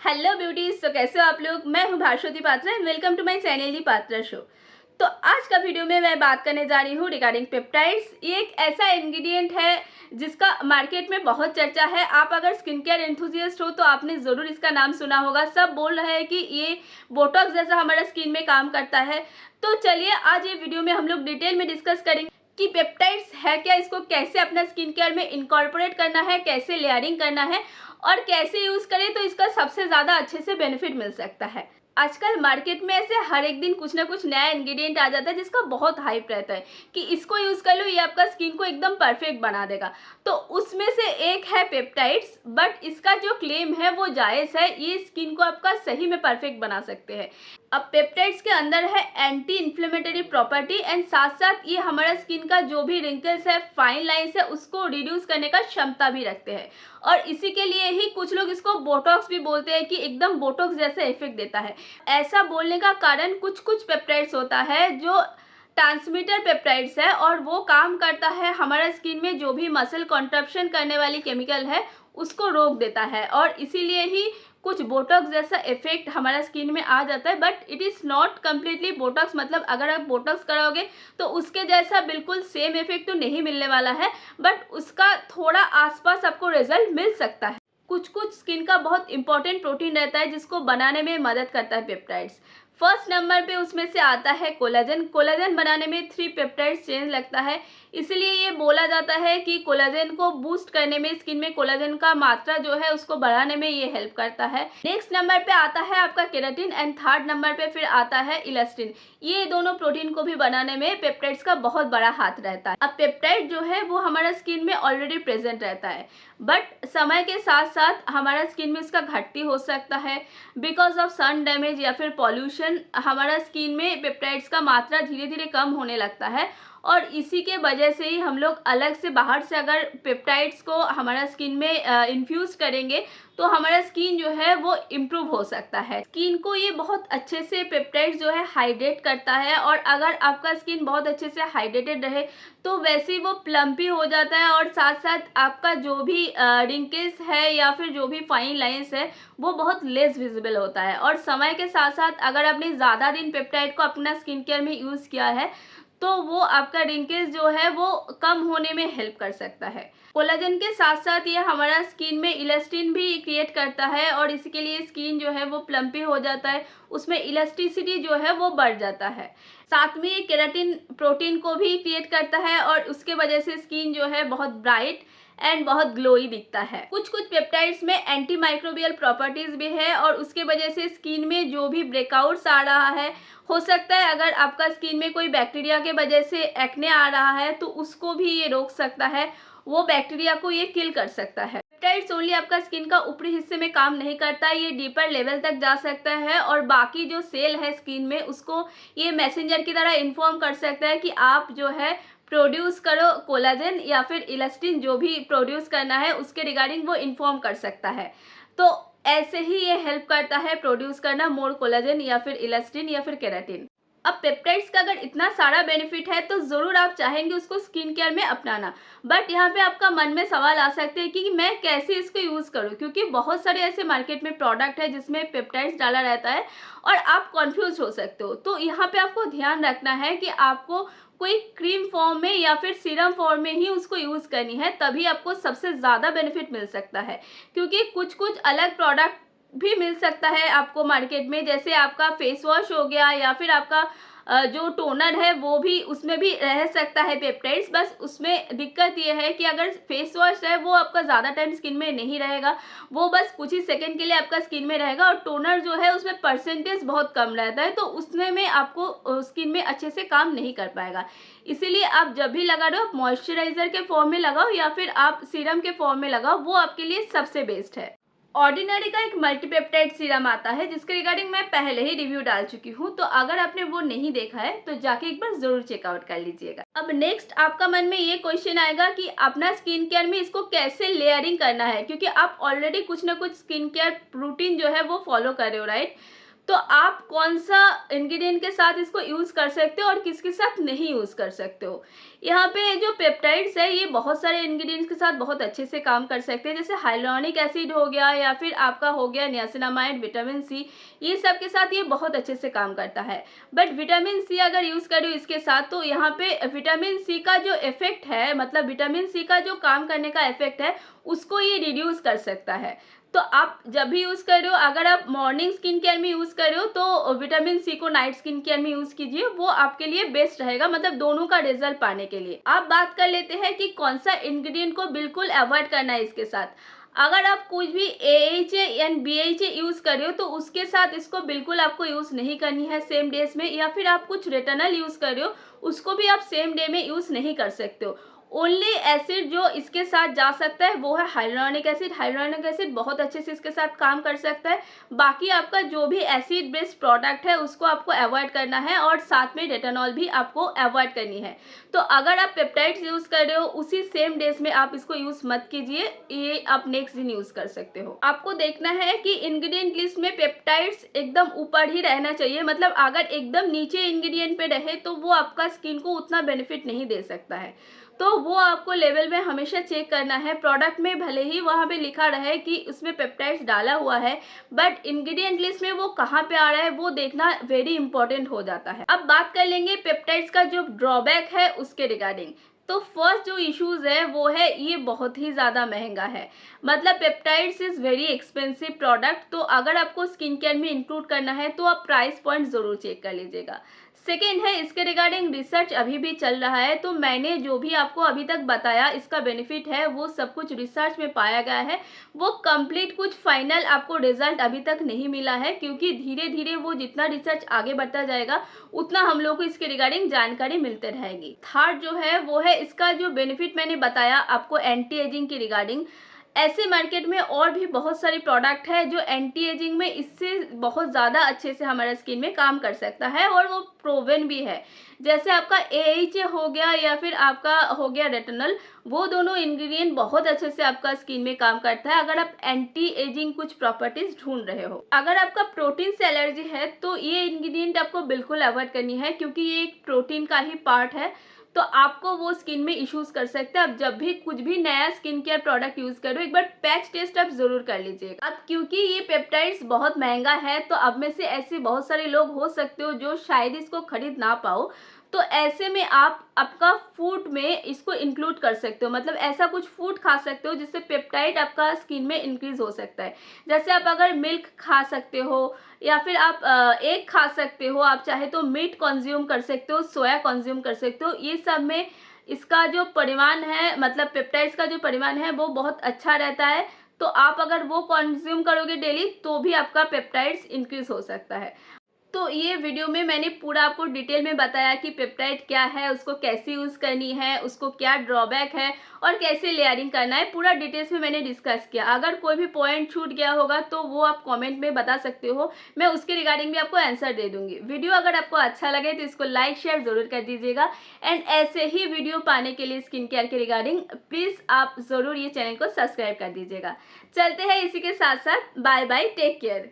Hello beauties. तो कैसे हो आप लोग। मैं हूं Bhaswati Patra and welcome to my channel the Patra show. तो आज का वीडियो में मैं बात करने जा रही हूँ रिगार्डिंग पेप्टाइड्स। ये एक ऐसा इंग्रेडिएंट है जिसका मार्केट में बहुत चर्चा है। आप अगर स्किन केयर एंथुजियास्ट हो तो आपने ज़रूर इसका नाम सुना होगा। सब बोल रहे हैं कि ये बोटॉक्स जैसा हमारा स्किन में काम करता है। तो चलिए आज ये वीडियो में हम लोग डिटेल में डिस्कस करेंगे कि पेप्टाइड्स है क्या, इसको कैसे अपना स्किन केयर में इनकॉर्पोरेट करना है, कैसे लेयरिंग करना है और कैसे यूज़ करें तो इसका सबसे ज़्यादा अच्छे से बेनिफिट मिल सकता है। आजकल मार्केट में ऐसे हर एक दिन कुछ ना कुछ नया इंग्रेडिएंट आ जाता है जिसका बहुत हाइप रहता है कि इसको यूज़ कर लो, ये आपका स्किन को एकदम परफेक्ट बना देगा। तो उसमें से एक है पेप्टाइड्स, बट इसका जो क्लेम है वो जायज़ है। ये स्किन को आपका सही में परफेक्ट बना सकते हैं। अब पेप्टाइड्स के अंदर है एंटी इन्फ्लेमेटरी प्रॉपर्टी एंड साथ साथ ये हमारा स्किन का जो भी रिंकल्स है, फाइन लाइंस है, उसको रिड्यूस करने का क्षमता भी रखते हैं। और इसी के लिए ही कुछ लोग इसको बोटॉक्स भी बोलते हैं कि एकदम बोटॉक्स जैसा इफेक्ट देता है। ऐसा बोलने का कारण कुछ कुछ पेप्टाइड्स होता है जो ट्रांसमीटर पेप्टाइड्स है और वो काम करता है हमारा स्किन में जो भी मसल कॉन्ट्रैक्शन करने वाली केमिकल है उसको रोक देता है और इसीलिए ही कुछ बोटॉक्स जैसा इफेक्ट हमारा स्किन में आ जाता है। But it is not completely Botox. मतलब अगर आप बोटॉक्स कराओगे तो उसके जैसा बिल्कुल सेम इफेक्ट तो नहीं मिलने वाला है, बट उसका थोड़ा आसपास आपको रिजल्ट मिल सकता है। कुछ कुछ स्किन का बहुत इंपॉर्टेंट प्रोटीन रहता है जिसको बनाने में मदद करता है पेप्टाइड्स। फर्स्ट नंबर पे उसमें से आता है कोलाजन। कोलाजन बनाने में 3 पेप्टाइड्स चेन लगता है, इसलिए ये बोला जाता है कि कोलाजन को बूस्ट करने में, स्किन में कोलाजन का मात्रा जो है उसको बढ़ाने में ये हेल्प करता है। नेक्स्ट नंबर पे आता है आपका केराटिन एंड थर्ड नंबर पे फिर आता है इलास्टिन। ये दोनों प्रोटीन को भी बनाने में पेप्टाइड्स का बहुत बड़ा हाथ रहता है। अब पेप्टाइड जो है वो हमारा स्किन में ऑलरेडी प्रेजेंट रहता है, बट समय के साथ साथ हमारा स्किन में इसका घटती हो सकता है। बिकॉज ऑफ सन डैमेज या फिर पॉल्यूशन हमारा स्किन में पेप्टाइड्स का मात्रा धीरे धीरे कम होने लगता है और इसी के वजह से ही हम लोग अलग से बाहर से अगर पेप्टाइड्स को हमारा स्किन में इन्फ्यूज़ करेंगे तो हमारा स्किन जो है वो इम्प्रूव हो सकता है। स्किन को ये बहुत अच्छे से पेप्टाइड्स जो है हाइड्रेट करता है और अगर आपका स्किन बहुत अच्छे से हाइड्रेटेड रहे तो वैसे ही वो प्लम्पी हो जाता है और साथ साथ आपका जो भी रिंकल्स है या फिर जो भी फाइन लाइंस है वो बहुत लेस विजिबल होता है। और समय के साथ साथ अगर आपने ज़्यादा दिन पेप्टाइड को अपना स्किन केयर में यूज़ किया है तो वो आपका रिंकल्स जो है वो कम होने में हेल्प कर सकता है। कोलाजन के साथ साथ ये हमारा स्किन में इलास्टिन भी क्रिएट करता है और इसके लिए स्किन जो है वो प्लम्पी हो जाता है, उसमें इलास्टिसिटी जो है वो बढ़ जाता है। साथ में ये केराटिन प्रोटीन को भी क्रिएट करता है और उसके वजह से स्किन जो है बहुत ब्राइट एंड बहुत ग्लोई दिखता है। कुछ कुछ पेप्टाइड्स में एंटी माइक्रोबियल प्रॉपर्टीज भी है और उसके वजह से स्किन में जो भी ब्रेकआउट्स आ रहा है, हो सकता है अगर आपका स्किन में कोई बैक्टीरिया के वजह से एक्ने आ रहा है तो उसको भी ये रोक सकता है, वो बैक्टीरिया को ये किल कर सकता है। पेप्टाइड्स ओनली आपका स्किन का ऊपरी हिस्से में काम नहीं करता, ये डीपर लेवल तक जा सकता है और बाकी जो सेल है स्किन में उसको ये मैसेंजर की तरह इन्फॉर्म कर सकता है कि आप जो है प्रोड्यूस करो कोलाजन या फिर इलास्टिन, जो भी प्रोड्यूस करना है उसके रिगार्डिंग वो इन्फॉर्म कर सकता है। तो ऐसे ही ये हेल्प करता है प्रोड्यूस करना मोर कोलाजन या फिर इलास्टिन या फिर केराटिन। अब पेप्टाइड्स का अगर इतना सारा बेनिफिट है तो ज़रूर आप चाहेंगे उसको स्किन केयर में अपनाना, बट यहाँ पे आपका मन में सवाल आ सकते हैं कि मैं कैसे इसको यूज़ करूँ, क्योंकि बहुत सारे ऐसे मार्केट में प्रोडक्ट है जिसमें पेप्टाइड्स डाला रहता है और आप कन्फ्यूज हो सकते हो। तो यहाँ पे आपको ध्यान रखना है कि आपको कोई क्रीम फॉर्म में या फिर सीरम फॉर्म में ही उसको यूज़ करनी है, तभी आपको सबसे ज़्यादा बेनिफिट मिल सकता है। क्योंकि कुछ कुछ अलग प्रोडक्ट भी मिल सकता है आपको मार्केट में, जैसे आपका फेस वॉश हो गया या फिर आपका जो टोनर है वो भी, उसमें भी रह सकता है पेप्टाइड्स। बस उसमें दिक्कत ये है कि अगर फेस वॉश है वो आपका ज़्यादा टाइम स्किन में नहीं रहेगा, वो बस कुछ ही सेकंड के लिए आपका स्किन में रहेगा और टोनर जो है उसमें परसेंटेज बहुत कम रहता है, तो उसमें में आपको स्किन में अच्छे से काम नहीं कर पाएगा। इसीलिए आप जब भी लगा रहे हो मॉइस्चराइजर के फॉर्म में लगाओ या फिर आप सीरम के फॉर्म में लगाओ, वो आपके लिए सबसे बेस्ट है। ऑर्डिनरी का एक मल्टीपेप्टाइड सीरम आता है जिसके रिगार्डिंग मैं पहले ही रिव्यू डाल चुकी हूँ, तो अगर आपने वो नहीं देखा है तो जाके एक बार जरूर चेकआउट कर लीजिएगा। अब नेक्स्ट आपका मन में ये क्वेश्चन आएगा कि अपना स्किन केयर में इसको कैसे लेयरिंग करना है, क्योंकि आप ऑलरेडी कुछ ना कुछ स्किन केयर रूटीन जो है वो फॉलो कर रहे हो, राइट। तो आप कौन सा इंग्रेडिएंट के साथ इसको यूज़ कर सकते हो और किसके साथ नहीं यूज़ कर सकते हो। यहाँ पे जो पेप्टाइड्स है ये बहुत सारे इंग्रेडिएंट्स के साथ बहुत अच्छे से काम कर सकते हैं, जैसे हाइलुरोनिक एसिड हो गया या फिर आपका हो गया नियासिनामाइड, विटामिन सी, ये सब के साथ ये बहुत अच्छे से काम करता है। बट विटामिन सी अगर यूज़ करो इसके साथ तो यहाँ पे विटामिन सी का जो इफेक्ट है, मतलब विटामिन सी का जो काम करने का इफेक्ट है उसको ये रिड्यूस कर सकता है। तो आप जब भी यूज़ कर रहे हो, अगर आप मॉर्निंग स्किन केयर में यूज़ कर रहे हो तो विटामिन सी को नाइट स्किन केयर में यूज़ कीजिए, वो आपके लिए बेस्ट रहेगा, मतलब दोनों का रिजल्ट पाने के लिए। आप बात कर लेते हैं कि कौन सा इंग्रेडिएंट को बिल्कुल अवॉइड करना है इसके साथ। अगर आप कुछ भी AHA एंड BHA यूज़ कर रहे हो तो उसके साथ इसको बिल्कुल आपको यूज़ नहीं करनी है सेम डेज में, या फिर आप कुछ रेटिनॉल यूज़ कर रहे हो उसको भी आप सेम डे में यूज़ नहीं कर सकते हो। ओनली एसिड जो इसके साथ जा सकता है वो है हाइलुरोनिक एसिड। हाइलुरोनिक एसिड बहुत अच्छे से इसके साथ काम कर सकता है। बाकी आपका जो भी एसिड बेस्ड प्रोडक्ट है उसको आपको अवॉइड करना है और साथ में रेटिनॉल भी आपको अवॉइड करनी है। तो अगर आप पेप्टाइड्स यूज़ कर रहे हो उसी सेम डेज में आप इसको यूज़ मत कीजिए, ये आप नेक्स्ट दिन यूज़ कर सकते हो। आपको देखना है कि इंग्रेडिएंट लिस्ट में पेप्टाइड्स एकदम ऊपर ही रहना चाहिए, मतलब अगर एकदम नीचे इंग्रेडिएंट पे रहे तो वो आपका स्किन को उतना बेनिफिट नहीं दे सकता है। तो वो आपको लेवल में हमेशा चेक करना है। प्रोडक्ट में भले ही वहाँ पे लिखा रहे कि उसमें पेप्टाइड्स डाला हुआ है, बट इंग्रेडिएंट लिस्ट में वो कहाँ पे आ रहा है वो देखना वेरी इंपॉर्टेंट हो जाता है। अब बात कर लेंगे पेप्टाइड्स का जो ड्रॉबैक है उसके रिगार्डिंग। तो फर्स्ट जो इश्यूज है वो है ये बहुत ही ज़्यादा महंगा है, मतलब peptides is very expensive product. तो अगर आपको स्किन केयर में इंक्लूड करना है तो आप प्राइस पॉइंट ज़रूर चेक कर लीजिएगा। सेकेंड है, इसके रिगार्डिंग रिसर्च अभी भी चल रहा है, तो मैंने जो भी आपको अभी तक बताया इसका बेनिफिट है वो सब कुछ रिसर्च में पाया गया है। वो कंप्लीट कुछ फाइनल आपको रिजल्ट अभी तक नहीं मिला है, क्योंकि धीरे धीरे वो जितना रिसर्च आगे बढ़ता जाएगा उतना हम लोग को इसके रिगार्डिंग जानकारी मिलते रहेगी। थर्ड जो है वो है इसका जो बेनिफिट मैंने बताया आपको एंटी एजिंग की रिगार्डिंग। ऐसे मार्केट में और भी बहुत सारी प्रोडक्ट है जो एंटी एजिंग में इससे बहुत ज़्यादा अच्छे से हमारा स्किन में काम कर सकता है और वो प्रोवन भी है। जैसे आपका AHA हो गया या फिर आपका हो गया रेटिनॉल, वो दोनों इंग्रेडिएंट बहुत अच्छे से आपका स्किन में काम करता है अगर आप एंटी एजिंग कुछ प्रॉपर्टीज ढूंढ रहे हो। अगर आपका प्रोटीन से एलर्जी है तो ये इंग्रेडिएंट आपको बिल्कुल अवॉइड करनी है, क्योंकि ये एक प्रोटीन का ही पार्ट है, तो आपको वो स्किन में इश्यूज कर सकते हैं। अब जब भी कुछ भी नया स्किन केयर प्रोडक्ट यूज करो एक बार पैच टेस्ट आप जरूर कर लीजिएगा। अब क्योंकि ये पेप्टाइड्स बहुत महंगा है तो अब में से ऐसे बहुत सारे लोग हो सकते हो जो शायद इसको खरीद ना पाओ, तो ऐसे में आप आपका फूड में इसको इंक्लूड कर सकते हो, मतलब ऐसा कुछ फूड खा सकते हो जिससे पेप्टाइड आपका स्किन में इंक्रीज हो सकता है। जैसे आप अगर मिल्क खा सकते हो या फिर आप एग खा सकते हो, आप चाहे तो मीट कंज्यूम कर सकते हो, सोया कंज्यूम कर सकते हो। ये सब में इसका जो परिमाण है, मतलब पेप्टाइड्स का जो परिमाण है वो बहुत अच्छा रहता है। तो आप अगर वो कंज्यूम करोगे डेली तो भी आपका पेप्टाइड्स इंक्रीज हो सकता है। तो ये वीडियो में मैंने पूरा आपको डिटेल में बताया कि पेप्टाइड क्या है, उसको कैसे यूज़ करनी है, उसको क्या ड्रॉबैक है और कैसे लेयरिंग करना है, पूरा डिटेल्स में मैंने डिस्कस किया। अगर कोई भी पॉइंट छूट गया होगा तो वो आप कमेंट में बता सकते हो, मैं उसके रिगार्डिंग भी आपको आंसर दे दूंगी। वीडियो अगर आपको अच्छा लगे तो इसको लाइक शेयर ज़रूर कर दीजिएगा। एंड ऐसे ही वीडियो पाने के लिए स्किन केयर के रिगार्डिंग प्लीज़ आप ज़रूर ये चैनल को सब्सक्राइब कर दीजिएगा। चलते हैं इसी के साथ साथ, बाय बाय, टेक केयर।